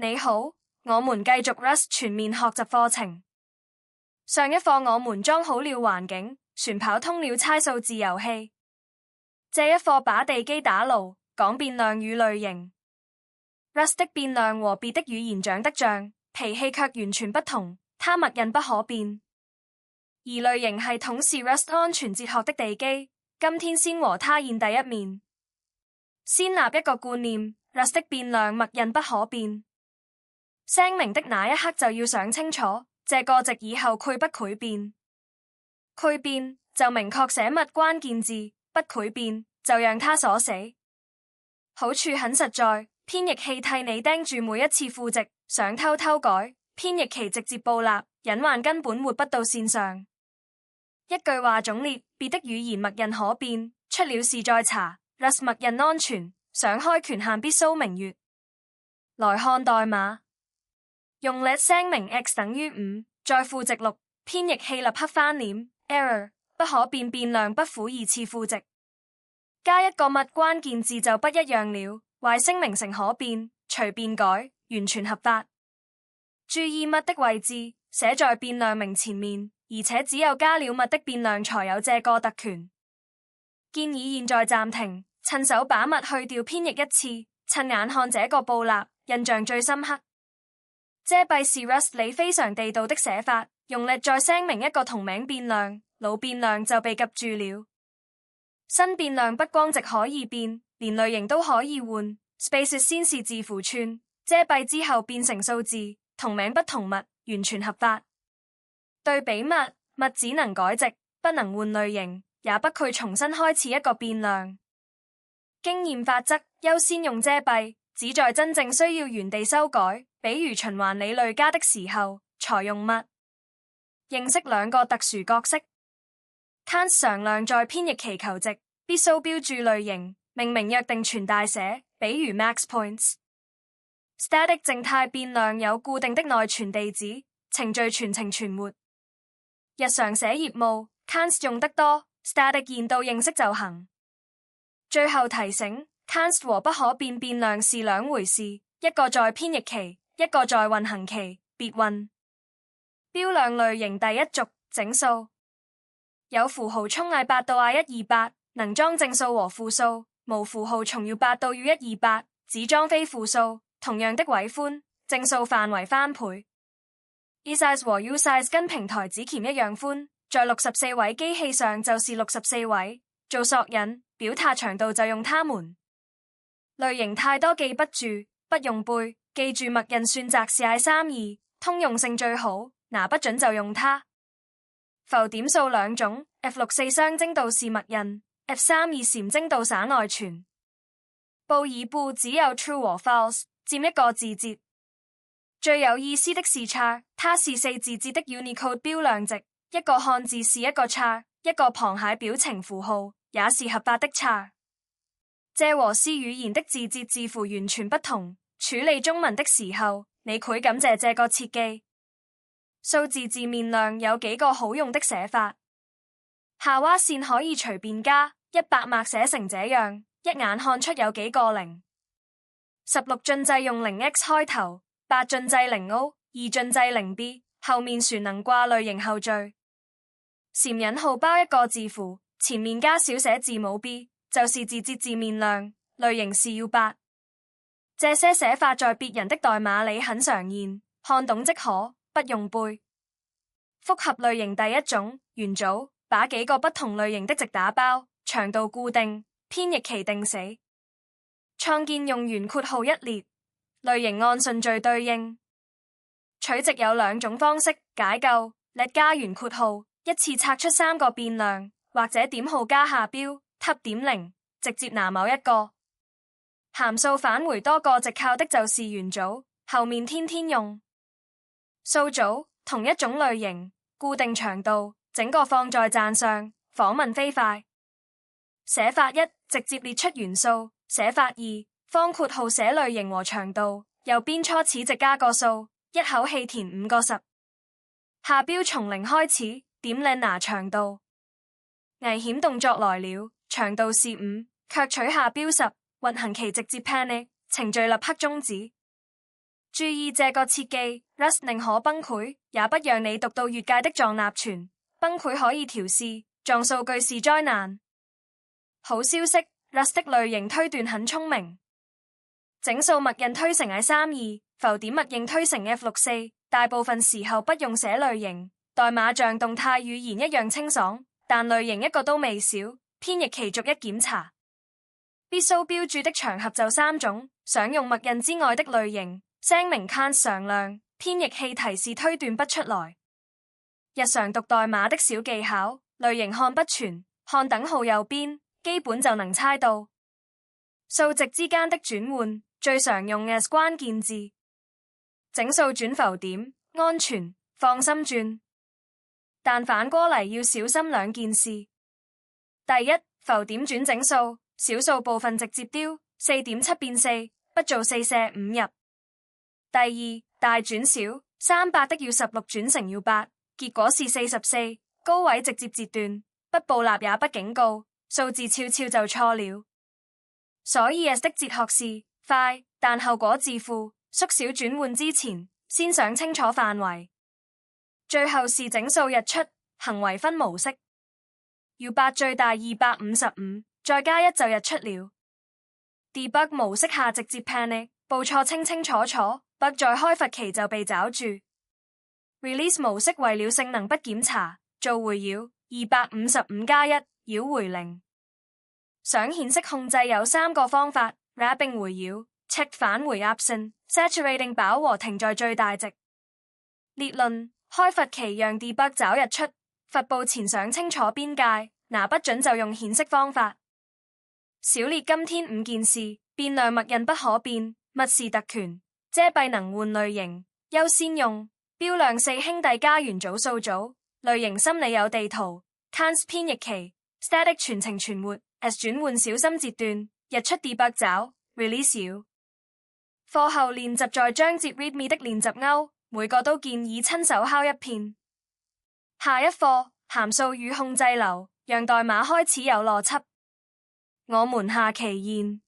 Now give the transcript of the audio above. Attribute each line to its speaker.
Speaker 1: 你好，我們繼續 Rust 全面學習課程。上一課我們裝好了環境，船跑通了猜數字遊戲。這一課把地基打牢，講變量與類型。Rust 的變量和別的語言長得像，脾氣卻完全不同，它默認不可變。而類型系統是 Rust 安全哲學的地基。今天先和它見第一面。先立一個觀念， Rust 的變量默認不可變。聲明的那一刻就要想清楚，這個值以後潰不潰變。潰變就明確寫密關鍵字，不潰變就讓它鎖死。好處很實在，編譯器替你盯住每一次賦值，想偷偷改，編譯器直接暴立，隱患根本活不到線上。一句話總列，別的語言默認可變，出了事再查。Rust 默認安全，想開權限必須明閱。來看代碼。用 let 聲明 x 等於5，再賦值6，編譯器立刻翻臉 error， 不可變變量不符二次賦值。加一個密關鍵字就不一樣了，壞聲明成可變，隨便改，完全合法。注意密的位置，寫在變量名前面，而且只有加了密的變量才有這個特權。建議現在暫停，趁手把密去掉編譯一次，趁眼看這個暴立，印象最深刻。遮蔽是 Rust 裡非常地道的寫法，用力再聲明一個同名變量，老變量就被夾住了。新變量不光值可以變，連類型都可以換。Spaces 先是字符串，遮蔽之後變成數字，同名不同密，完全合法。對比密，密只能改值，不能換類型，也不去重新開始一個變量。經驗法則，優先用遮蔽，只在真正需要原地修改，比如循環里累加的時候，才用密。認識兩個特殊角色。Const 常量在編譯器求值，必須標注類型，命名約定全大寫，比如 max points。Static 靜態變量有固定的內存地址，程序全程存活。日常寫業務 Const 用得多， Static 現到認識就行。最後提醒， Const 和不可變變量是兩回事，一個在編譯期，一個在運行期，別混。標量類型第一族，整數。有符號從 i8 到 i128， 能裝正數和負數；無符號從 U8 到 U128， 只裝非負數。同樣的位寬，正數範圍翻倍。esize 和 usize 跟平台指鉗一樣寬，在64位機器上就是64位。做索引表達長度就用它們。類型太多記不住，不用背，記住默認算值是 i32，通用性最好，拿不準就用它。浮點數兩種 ，F64 雙精度是默認 ，F32 禪精度省內存。布爾布只有 true 和 false， 佔一個字節。最有意思的是 char， 它是4字節的 Unicode 標量值，一個漢字是一個 char， 一個螃蟹表情符號也是合法的 char。這和 C 語言的字節字符完全不同。處理中文的時候，你會感謝這個設計。數字字面量有幾個好用的寫法，下劃線可以隨便加，100碼寫成這樣，一眼看出有幾個零。16進制用 0x 開頭，8進制 0o， 2進制 0b， 後面旋能掛類型後綴。禪引號包一個字符，前面加小寫字母 b， 就是字節字面量，類型是 U8。這些寫法在別人的代碼裡很常見，看懂即可，不用背。複合類型第一種，元組，把幾個不同類型的值打包，長度固定，編譯期定死。創建用圓括號一列，類型按順序對應。取值有兩種方式，解構，let 加圓括號，一次拆出3個變量，或者點號加下標，Tab.0，直接拿某一個。函數返回多個值靠的就是元組，後面天天用。數組同一種類型，固定長度，整個放在讚上，訪問飛快。寫法1，直接列出元素。寫法2，方括號寫類型和長度，右邊初始值加個數，一口氣填5個10。下標從0開始，點領拿長度。危險動作來了，長度是5，卻取下標10，運行期直接 panic，程序立刻終止。注意這個切記 ，Rust 寧可崩潰，也不讓你讀到越界的壯納存。崩潰可以調試，撞數據是災難。好消息 ，Rust 的類型推斷很聰明。整數默認推成 I32，浮點默認推成 F64，大部分時候不用寫類型，代碼像動態語言一樣清爽，但類型一個都未少。編譯器逐一檢查。必須標注的場合就3種，想用默認之外的類型，聲明 cans 常亮，編譯器提示推斷不出來。日常讀代碼的小技巧，類型看不全，看等號右邊，基本就能猜到。數值之間的轉換，最常用 as 關鍵字。整數轉浮點，安全，放心轉。但反過嚟要小心兩件事。第一，浮點轉整數，小數部分直接丟4.7變4，不做4捨5入。第二，大轉小，300的要16轉成要8，結果是44，高位直接截斷，不報納也不警告，數字悄悄就錯了。所以 as 的哲學是快，但後果自負，縮小轉換之前，先想清楚範圍。最後是整數日出，行為分模式，要8最大255，再加1就日出了。Debug 模式下直接 panic， 報錯清清楚楚，bug 在開罰期就被找住。Release 模式為了性能不檢查，做回繞255加1，繞回0。想顯示控制有3個方法 ：wrapping 回繞、check 返回 absent、saturating 飽和停在最大值。列論：開罰期讓 debug 找日出，罰簿前想清楚邊界，拿不準就用顯示方法。小列今天5件事：變量默認不可變，密匙特權，遮蔽能換類型，優先用，標量4兄弟家園組數組，類型心理有地圖，cans 編譯器 ，static 全程存活。as 轉換小心截斷，日出 debug 找 release 繞。課後練習在章節 readme 的練習勾，每個都建議親手敲一遍。下一課函數與控制流，讓代碼開始有邏輯。我們下期見。